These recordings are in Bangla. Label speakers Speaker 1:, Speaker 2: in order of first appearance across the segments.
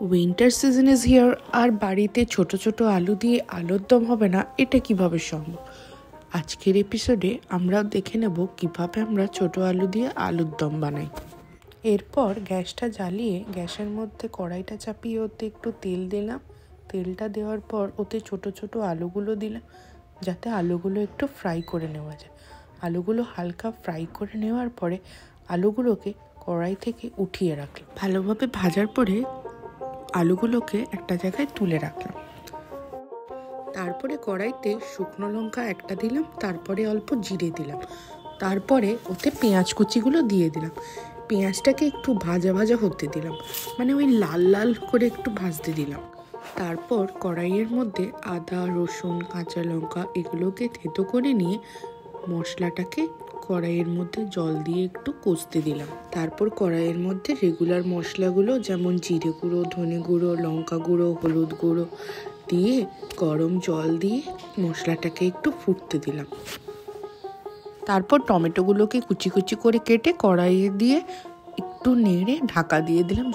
Speaker 1: উইন্টার সিজন ইজ হিয়ার, আর বাড়িতে ছোট ছোট আলু দিয়ে আলুর দম হবে না, এটা কিভাবে সম্ভব? আজকের এপিসোডে আমরা দেখে নেব কিভাবে আমরা ছোট আলু দিয়ে আলুর দম বানাই। এরপর গ্যাসটা জ্বালিয়ে গ্যাসের মধ্যে কড়াইটা চাপিয়ে ওতে একটু তেল দিলাম। তেলটা দেওয়ার পর ওতে ছোট ছোট আলুগুলো দিলাম, যাতে আলুগুলো একটু ফ্রাই করে নেওয়া যায়। আলুগুলো হালকা ফ্রাই করে নেওয়ার পরে আলুগুলোকে কড়াই থেকে উঠিয়ে রাখলাম। ভালোভাবে ভাজার পরে আলুগুলোকে একটা জায়গায় তুলে রাখলাম। তারপরে কড়াইতে শুকনো লঙ্কা একটা দিলাম, তারপরে অল্প জিরে দিলাম, তারপরে ওতে পেঁয়াজ কুচিগুলো দিয়ে দিলাম। পেঁয়াজটাকে একটু ভাজা ভাজা হতে দিলাম, মানে ওই লাল লাল করে একটু ভাজতে দিলাম। তারপর কড়াইয়ের মধ্যে আদা, রসুন, কাঁচা লঙ্কা এগুলোকে থেতো করে নিয়ে মশলাটাকে কড়াইয়ের মধ্যে জল দিয়ে একটু কষতে দিলাম। তারপর কড়াইয়ের মধ্যে রেগুলার মশলাগুলো যেমন জিরে গুঁড়ো, ধনে গুঁড়ো, লঙ্কা গুঁড়ো, হলুদ গুঁড়ো দিয়ে গরম জল দিয়ে মশলাটাকে একটু ফুটতে দিলাম। তারপর টমেটোগুলোকে কুচি কুচি করে কেটে কড়াইয়ে দিয়ে একটু নেড়ে ঢাকা দিয়ে দিলাম।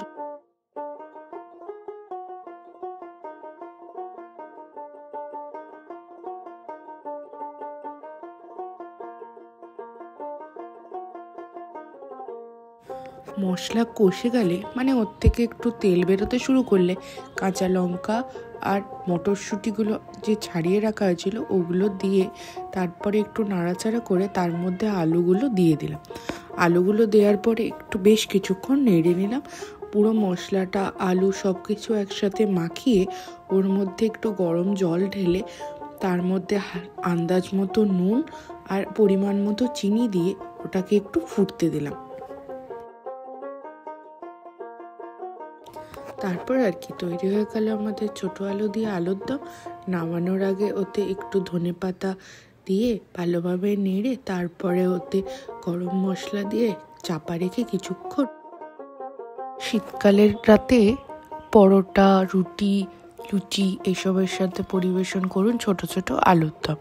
Speaker 1: মশলা কষে গেলে, মানে ওর থেকে একটু তেল বেরোতে শুরু করলে, কাঁচা লঙ্কা আর মটরশুঁটিগুলো যে ছাড়িয়ে রাখা হয়েছিল ওগুলো দিয়ে তারপরে একটু নাড়াচাড়া করে তার মধ্যে আলুগুলো দিয়ে দিলাম। আলুগুলো দেওয়ার পরে একটু বেশ কিছুক্ষণ নেড়ে নিলাম। পুরো মশলাটা, আলু সব কিছু একসাথে মাখিয়ে ওর মধ্যে একটু গরম জল ঢেলে তার মধ্যে আন্দাজ মতো নুন আর পরিমাণ মতো চিনি দিয়ে ওটাকে একটু ফুটতে দিলাম। তারপর আর কি তৈরি হয়ে গেল আমাদের ছোট আলু দিয়ে আলুর দম। নামানোর আগে ওতে একটু ধনেপাতা দিয়ে ভালোভাবে নেড়ে তারপরে ওতে গরম মশলা দিয়ে চাপা রেখে কিছুক্ষণ। শীতকালের রাতে পরোটা, রুটি, লুচি এসবের সাথে পরিবেশন করুন ছোট ছোট আলুর দম।